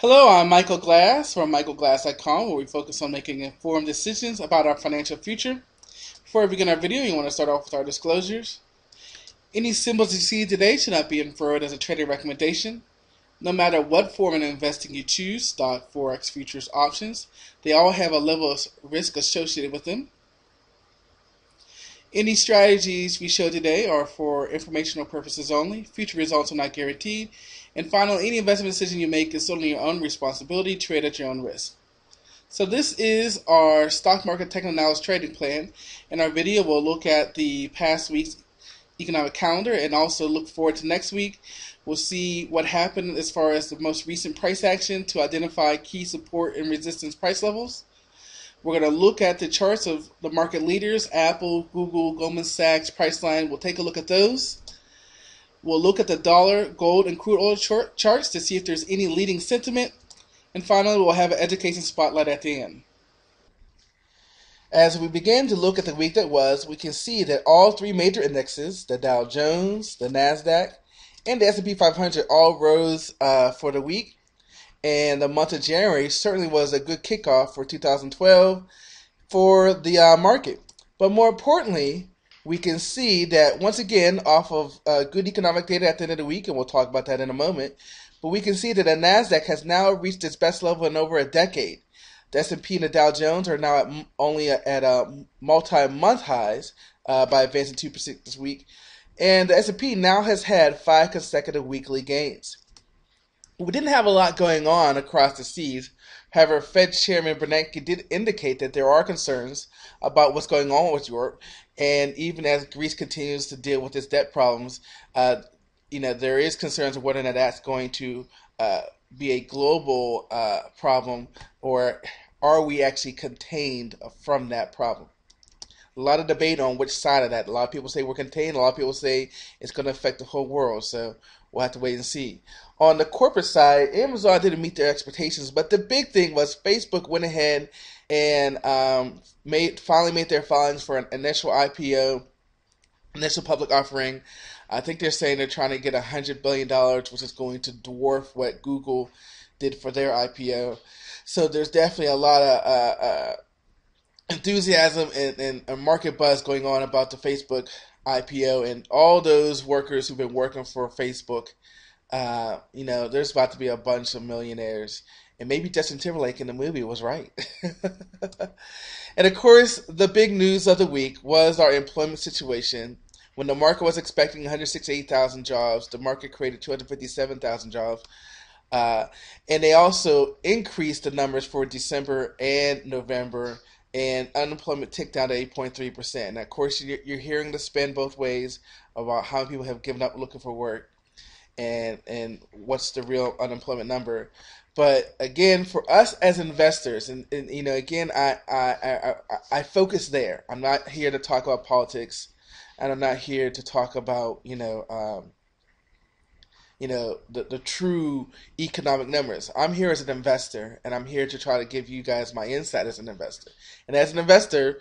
Hello, I'm Michael Glass from michaelglass.com, where we focus on making informed decisions about our financial future. Before we begin our video, you want to start off with our disclosures. Any symbols you see today should not be inferred as a trading recommendation. No matter what form of investing you choose, stock, forex, futures, options, they all have a level of risk associated with them. Any strategies we show today are for informational purposes only. Future results are not guaranteed. And finally, any investment decision you make is solely your own responsibility. Trade at your own risk. So this is our stock market technical analysis trading plan. In our video, we'll look at the past week's economic calendar and also look forward to next week. We'll see what happened as far as the most recent price action to identify key support and resistance price levels. We're going to look at the charts of the market leaders, Apple, Google, Goldman-Sachs, Priceline. We'll take a look at those. We'll look at the dollar, gold, and crude oil charts to see if there's any leading sentiment. And finally, we'll have an education spotlight at the end. As we begin to look at the week that was, we can see that all three major indexes, the Dow Jones, the NASDAQ, and the S&P 500 all rose for the week. And the month of January certainly was a good kickoff for 2012 for the market. But more importantly, we can see that once again, off of good economic data at the end of the week, and we'll talk about that in a moment, but we can see that the NASDAQ has now reached its best level in over a decade. The S&P and the Dow Jones are now only at multi-month highs by advancing 2% this week. And the S&P now has had 5 consecutive weekly gains. We didn't have a lot going on across the seas. However, Fed Chairman Bernanke did indicate that there are concerns about what's going on with Europe, and even as Greece continues to deal with its debt problems, there is concerns of whether or not that's going to be a global problem, or are we actually contained from that problem? A lot of debate on which side of that. A lot of people say we're contained. A lot of people say it's going to affect the whole world. So we'll have to wait and see. On the corporate side, Amazon didn't meet their expectations, but the big thing was Facebook went ahead and finally made their filings for an initial IPO, initial public offering. I think they're saying they're trying to get $100 billion, which is going to dwarf what Google did for their IPO. So there's definitely a lot of enthusiasm and market buzz going on about the Facebook IPO, and all those workers who've been working for Facebook. There's about to be a bunch of millionaires, and maybe Justin Timberlake in the movie was right. And of course, the big news of the week was our employment situation. When the market was expecting 168,000 jobs, the market created 257,000 jobs. And they also increased the numbers for December and November, and unemployment ticked down to 8.3%. And of course, you're hearing the spin both ways about how people have given up looking for work and what's the real unemployment number. But again, for us as investors, and again, I focus there. I'm not here to talk about politics, and I'm not here to talk about the true economic numbers. I'm here as an investor, and I'm here to try to give you guys my insight as an investor. And as an investor,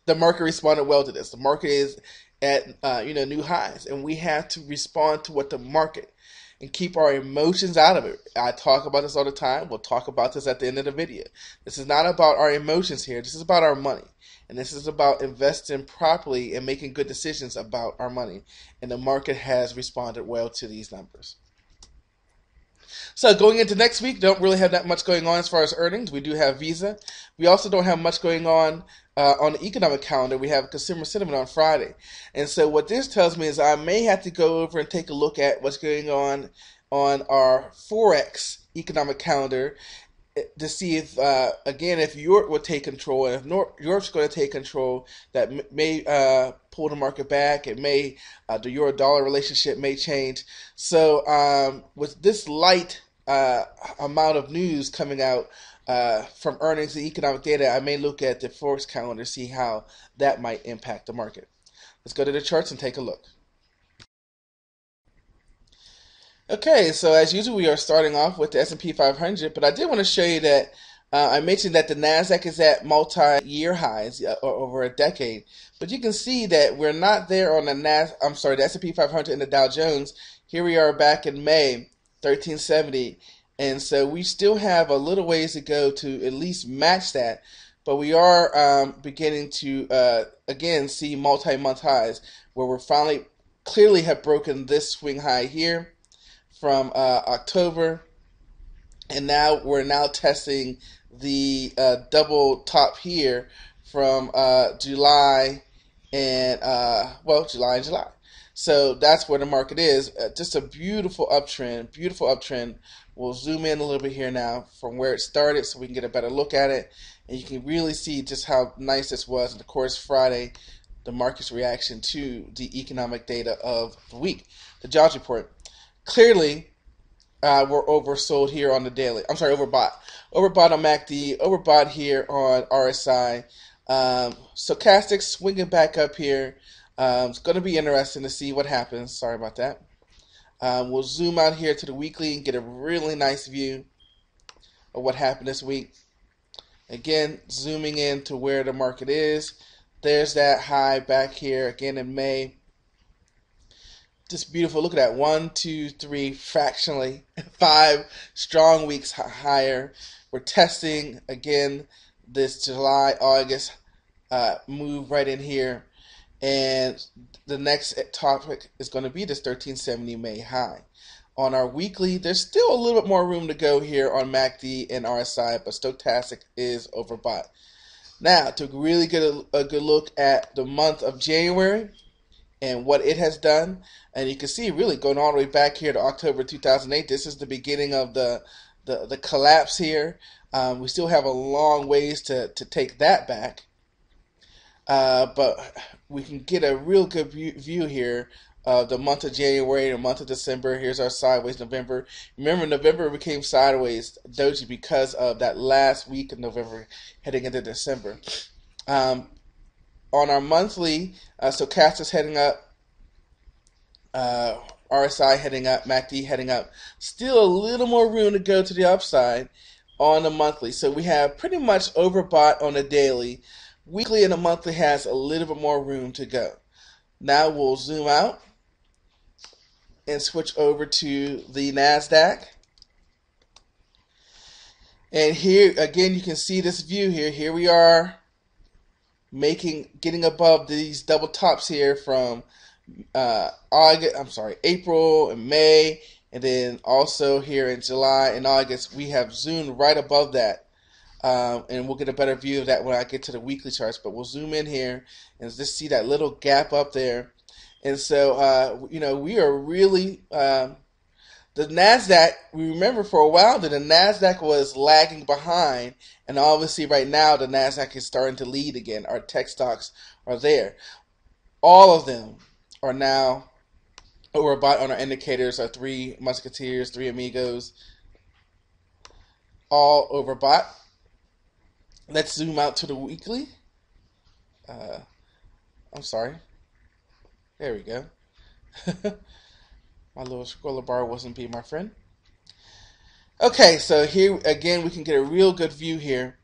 the market responded well to this. The market is at new highs, and we have to respond to what the market and keep our emotions out of it. I talk about this all the time. We'll talk about this at the end of the video. This is not about our emotions here. This is about our money. And this is about investing properly and making good decisions about our money. And the market has responded well to these numbers. So going into next week, don't really have that much going on as far as earnings. We do have Visa. We also don't have much going on the economic calendar. We have consumer sentiment on Friday. And so what this tells me is I may have to go over and take a look at what's going on our Forex economic calendar to see if, again, if Europe will take control, and if Europe's going to take control, that may pull the market back. It may, the euro-dollar relationship may change. So with this light amount of news coming out from earnings and economic data, I may look at the Forex calendar to see how that might impact the market. Let's go to the charts and take a look. Okay, so as usual, we are starting off with the S&P 500, but I did want to show you that I mentioned that the NASDAQ is at multi-year highs over a decade, but you can see that we're not there on the the S&P 500 and the Dow Jones. Here we are back in May, 1370, And so we still have a little ways to go to at least match that, but we are beginning to again see multi-month highs where we're finally clearly have broken this swing high here from October, and now we're now testing the double top here from July and July and July. So that's where the market is. Just a beautiful uptrend, beautiful uptrend. We'll zoom in a little bit here now from where it started so we can get a better look at it. And you can really see just how nice this was. And of course, Friday, the market's reaction to the economic data of the week, the jobs report. Clearly, we're oversold here on the daily. I'm sorry, overbought. Overbought on MACD, overbought here on RSI. Stochastic swinging back up here. It's going to be interesting to see what happens. Sorry about that. We'll zoom out here to the weekly and get a really nice view of what happened this week. Again, zooming in to where the market is. There's that high back here again in May. Just beautiful. Look at that. 1, 2, 3, fractionally. 5 strong weeks higher. We're testing again this July, August move right in here. And the next topic is going to be this 1370 May high. On our weekly, there's still a little bit more room to go here on MACD and RSI, but stochastic is overbought. Now, to really get a good look at the month of January and what it has done, and you can see really going all the way back here to October 2008. This is the beginning of the collapse here. We still have a long ways to take that back. But we can get a real good view here of the month of January, the month of December. Here's our sideways November. Remember, November became sideways doji because of that last week of November heading into December. On our monthly, stochastics heading up, RSI heading up, MACD heading up. Still a little more room to go to the upside on the monthly. So we have pretty much overbought on the daily. Weekly and the monthly has a little bit more room to go. Now we'll zoom out and switch over to the NASDAQ. And here again you can see this view here. Here we are getting above these double tops here from April and May, and then also here in July and August we have zoomed right above that. And we'll get a better view of that when I get to the weekly charts, but we'll zoom in here and just see that little gap up there. And so, we are really, the NASDAQ, we remember for a while that the NASDAQ was lagging behind, and obviously right now the NASDAQ is starting to lead again. Our tech stocks are there. All of them are now overbought on our indicators, our three musketeers, three amigos, all overbought. Let's zoom out to the weekly. I'm sorry. There we go. My little scroller bar wasn't being my friend. Okay, so here again we can get a real good view here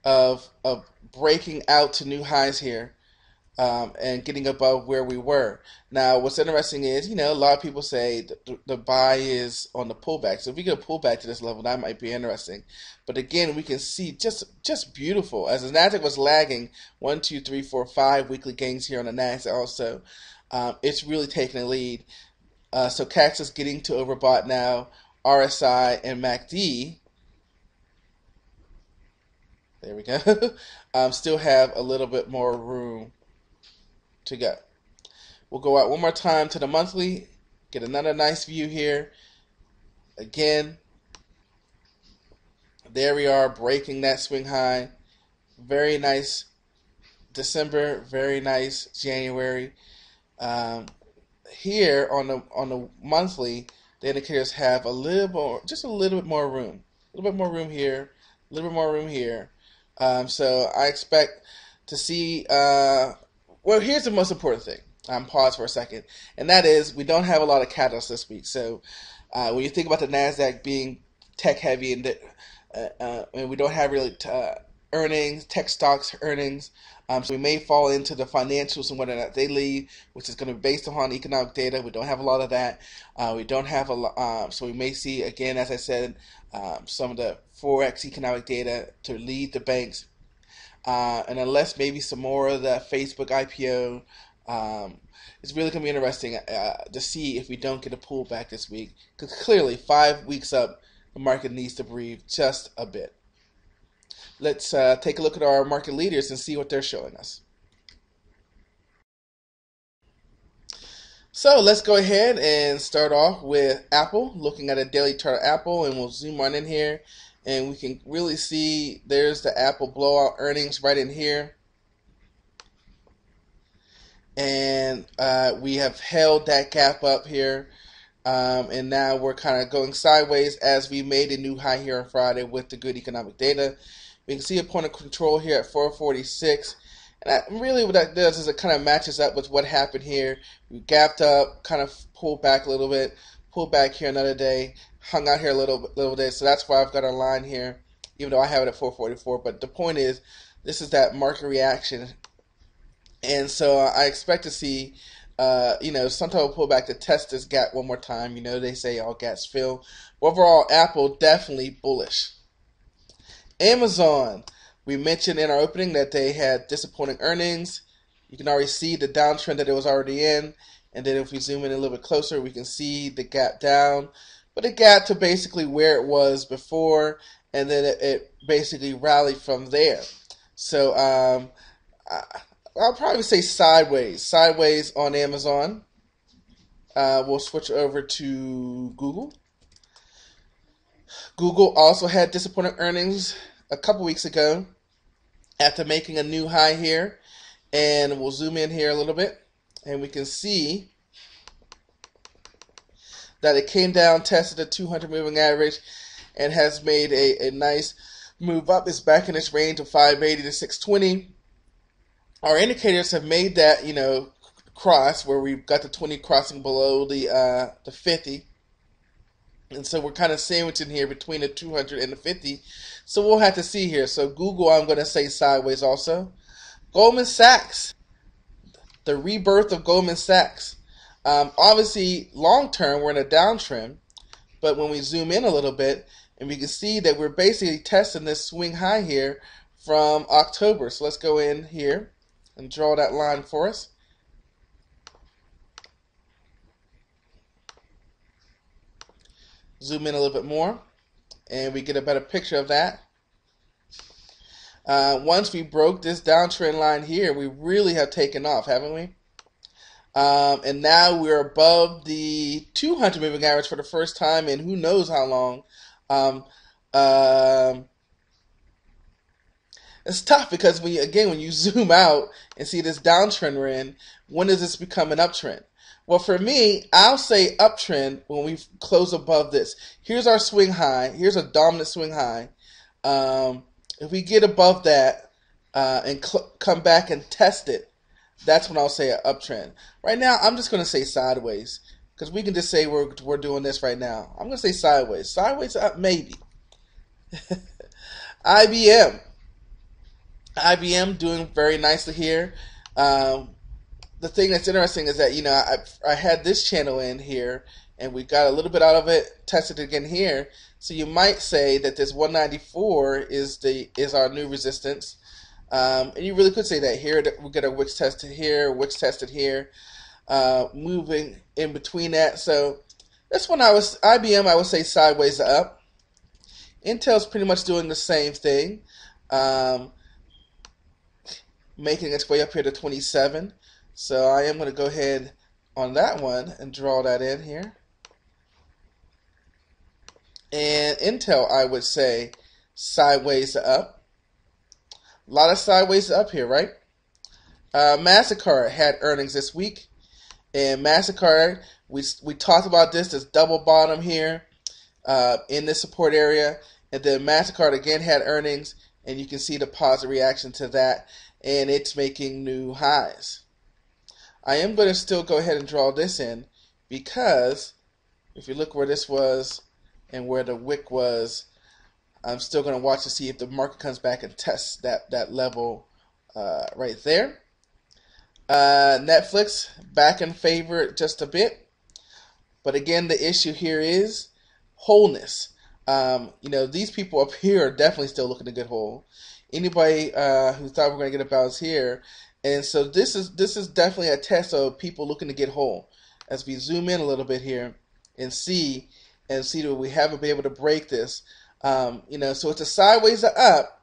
of breaking out to new highs here. And getting above where we were. Now, what's interesting is, a lot of people say the buy is on the pullback. So if we get a pullback to this level, that might be interesting. But again, we can see just beautiful. As the NASDAQ was lagging, 1, 2, 3, 4, 5 weekly gains here on the NASDAQ also. It's really taking a lead. So CAC is getting to overbought now. RSI and MACD, there we go, still have a little bit more room to go. We'll go out one more time to the monthly, get another nice view here. Again, there we are breaking that swing high. Very nice December, very nice January. Here on the monthly, the indicators have just a little bit more room. A little bit more room here, a little bit more room here. So I expect to see well, here's the most important thing. Pause for a second, and that is we don't have a lot of catalysts this week. So when you think about the NASDAQ being tech heavy and we don't have really earnings, tech stocks earnings. So we may fall into the financials and whether or not they lead, which is going to be based upon economic data. We don't have a lot of that. We don't have a lot, so we may see again, as I said, some of the forex economic data to lead the banks, and unless maybe some more of the Facebook IPO. It's really going to be interesting to see if we don't get a pullback this week, because clearly 5 weeks up, the market needs to breathe just a bit. Let's take a look at our market leaders and see what they're showing us. So let's go ahead and start off with Apple, looking at a daily chart of Apple, and we'll zoom on in here, and we can really see there's the Apple blowout earnings right in here. And we have held that gap up here, and now we're kind of going sideways as we made a new high here on Friday with the good economic data. We can see a point of control here at 446, and really what that does is it kind of matches up with what happened here. We gapped up, kind of pulled back a little bit, pulled back here another day, hung out here a little bit, so that's why I've got a line here, even though I have it at 444. But the point is, this is that market reaction. And so I expect to see, some type of pullback to test this gap one more time. They say all gaps fill. Overall, Apple definitely bullish. Amazon, we mentioned in our opening that they had disappointing earnings. You can already see the downtrend that it was already in. And then if we zoom in a little bit closer, we can see the gap down. But it got to basically where it was before, and then it basically rallied from there. So, I'll probably say sideways on Amazon. We'll switch over to Google. Google also had disappointing earnings a couple weeks ago after making a new high here. And we'll zoom in here a little bit, and we can see that it came down, tested the 200 moving average, and has made a nice move up. It's back in its range of 580 to 620. Our indicators have made that, cross where we've got the 20 crossing below the 50. And so we're kind of sandwiching here between the 200 and the 50. So we'll have to see here. So Google, I'm going to say sideways also. Goldman Sachs, the rebirth of Goldman Sachs. Obviously, long term, we're in a downtrend. But when we zoom in a little bit, and we can see that we're basically testing this swing high here from October. So let's go in here and draw that line for us. Zoom in a little bit more, and we get a better picture of that. Once we broke this downtrend line here, we really have taken off, haven't we? And now we're above the 200 moving average for the first time in who knows how long. It's tough because when you zoom out and see this downtrend we're in, when does this become an uptrend? Well, for me, I'll say uptrend when we close above this. Here's our swing high. Here's a dominant swing high. If we get above that and come back and test it, that's when I'll say an uptrend. Right now, I'm just going to say sideways because we can just say we're doing this right now. I'm going to say sideways. Sideways up, maybe. IBM. IBM doing very nicely here. The thing that's interesting is that I had this channel in here and we got a little bit out of it, tested it again here. So you might say that this 194 is our new resistance, and you really could say that here we get a wicks tested here, wicks tested here, moving in between that. So this one IBM I would say sideways up. Intel's pretty much doing the same thing. Making its way up here to 27. So I am going to go ahead on that one and draw that in here. And Intel, I would say sideways up. A lot of sideways up here, right? MasterCard had earnings this week. And MasterCard, we talked about this double bottom here in this support area. And then MasterCard again had earnings. And you can see the positive reaction to that. And it's making new highs. I am going to still go ahead and draw this in because if you look where this was and where the wick was, I'm still going to watch to see if the market comes back and tests that level right there. Netflix back in favor just a bit. But again, the issue here is wholeness. These people up here are definitely still looking to get whole. Anybody who thought we're going to get a bounce here, and so this is definitely a test of people looking to get whole. As we zoom in a little bit here and see that we haven't been able to break this. So it's a sideways up,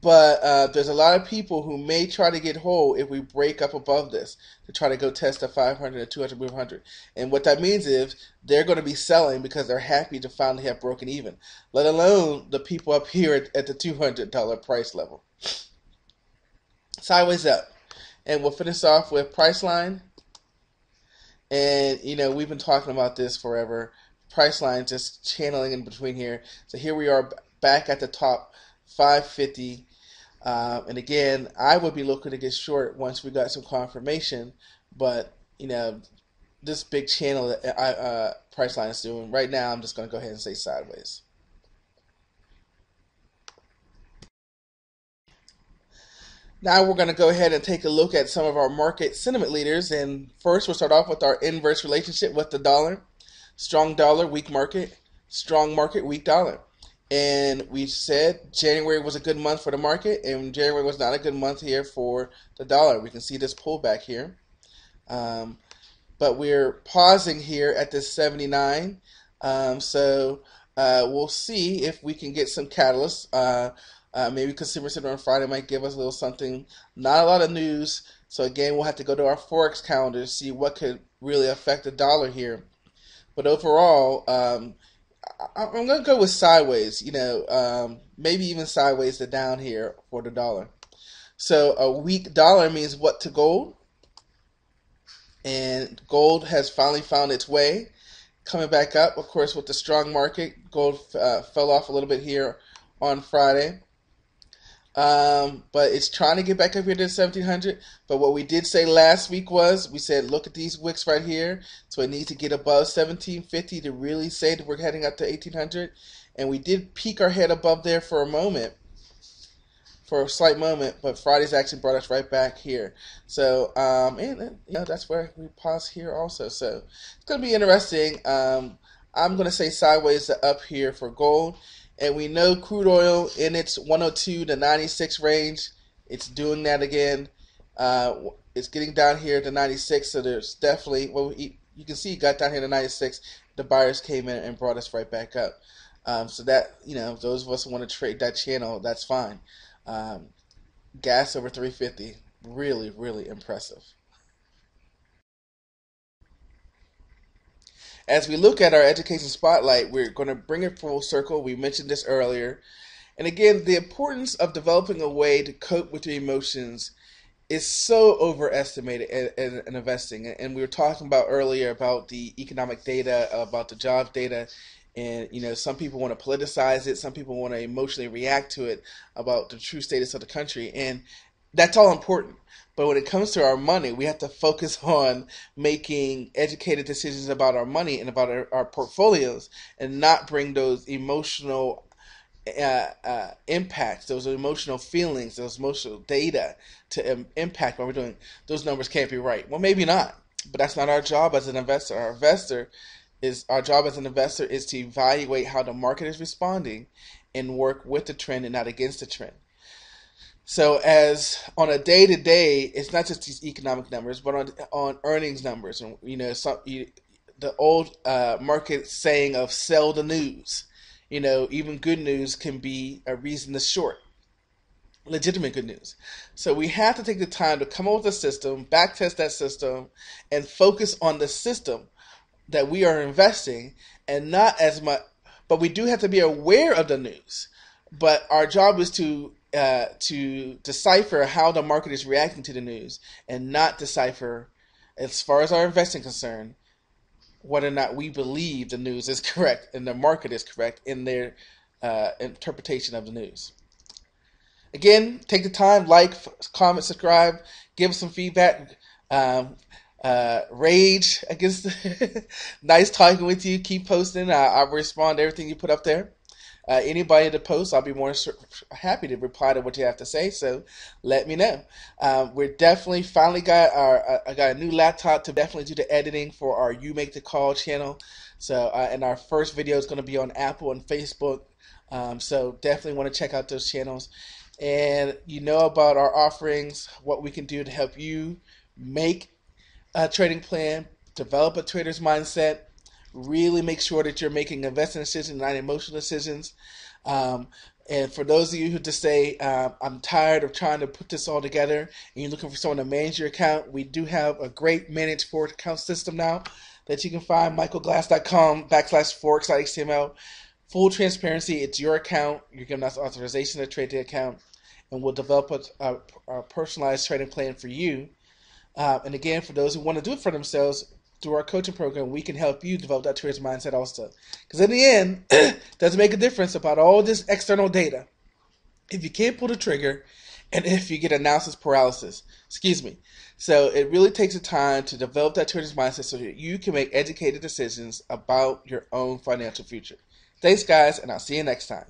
but there's a lot of people who may try to get whole if we break up above this to try to go test the 500 and 200 move 100. And what that means is they're going to be selling because they're happy to finally have broken even, let alone the people up here at the $200 price level. Sideways up. And we'll finish off with Priceline. And, we've been talking about this forever. Priceline just channeling in between here. So here we are back at the top, 550. And again, I would be looking to get short once we got some confirmation. But, this big channel that Priceline is doing, right now I'm just going to go ahead and say sideways. Now we're going to go ahead and take a look at some of our market sentiment leaders. And first we'll start off with our inverse relationship with the dollar. Strong dollar, weak market. Strong market, weak dollar. And we said January was a good month for the market, and January was not a good month here for the dollar. We can see this pullback here. But we're pausing here at this 79. So we'll see if we can get some catalysts. Maybe consumer sentiment on Friday might give us a little something. Not a lot of news. So again, we'll have to go to our Forex calendar to see what could really affect the dollar here. But overall, I'm going to go with sideways, maybe even sideways to down here for the dollar. So a weak dollar means what to gold? And gold has finally found its way. Coming back up, of course, with the strong market. Gold fell off a little bit here on Friday. But it's trying to get back up here to 1700. But what we did say last week was, we said, look at these wicks right here. So it needs to get above 1750 to really say that we're heading up to 1800. And we did peek our head above there for a moment, for a slight moment. But Friday's actually brought us right back here. So, that's where we pause here also. So it's going to be interesting. I'm going to say sideways to up here for gold. And we know crude oil in its 102 to 96 range. It's doing that again. It's getting down here to 96. So there's definitely, you can see it got down here to 96. The buyers came in and brought us right back up. So that, those of us who want to trade that channel, that's fine. Gas over 350. Really, really impressive. As we look at our education spotlight, we're going to bring it full circle. We mentioned this earlier. And again, the importance of developing a way to cope with your emotions is so overestimated in investing. And we were talking about earlier about the economic data, about the jobs data. And, some people want to politicize it. Some people want to emotionally react to it about the true status of the country. And that's all important. But when it comes to our money, we have to focus on making educated decisions about our money and about our portfolios, and not bring those emotional impacts, those emotional feelings, those emotional data to impact what we're doing. Those numbers can't be right. Well, maybe not, but that's not our job as an investor. Our job as an investor is to evaluate how the market is responding and work with the trend and not against the trend. So as on a day-to-day, it's not just these economic numbers, but on earnings numbers. And, the old market saying of sell the news. Even good news can be a reason to short. Legitimate good news. So we have to take the time to come up with a system, backtest that system, and focus on the system that we are investing, and not as much. But we do have to be aware of the news. But our job is to decipher how the market is reacting to the news, and not decipher, as far as our investing concerned, whether or not we believe the news is correct and the market is correct in their interpretation of the news. Again, take the time, like, comment, subscribe, give us some feedback. Rage against nice talking with you. Keep posting. I'll respond to everything you put up there. Anybody to post, I'll be more happy to reply to what you have to say. So let me know. We're definitely finally got I got a new laptop to definitely do the editing for our You Make the Call channel. So and our first video is going to be on Apple and Facebook. So definitely want to check out those channels. And you know about our offerings, what we can do to help you make a trading plan, develop a trader's mindset, really make sure that you're making investment decisions, not emotional decisions. And for those of you who just say, I'm tired of trying to put this all together, and you're looking for someone to manage your account, we do have a great managed Forex account system now that you can find, michaelglass.com/forex.html. Full transparency, it's your account. You're giving us authorization to trade the account, and we'll develop a personalized trading plan for you. And again, for those who want to do it for themselves, through our coaching program, we can help you develop that trader's mindset also. Because in the end, it doesn't make a difference about all this external data if you can't pull the trigger and if you get analysis paralysis. Excuse me. So it really takes the time to develop that trader's mindset so that you can make educated decisions about your own financial future. Thanks, guys, and I'll see you next time.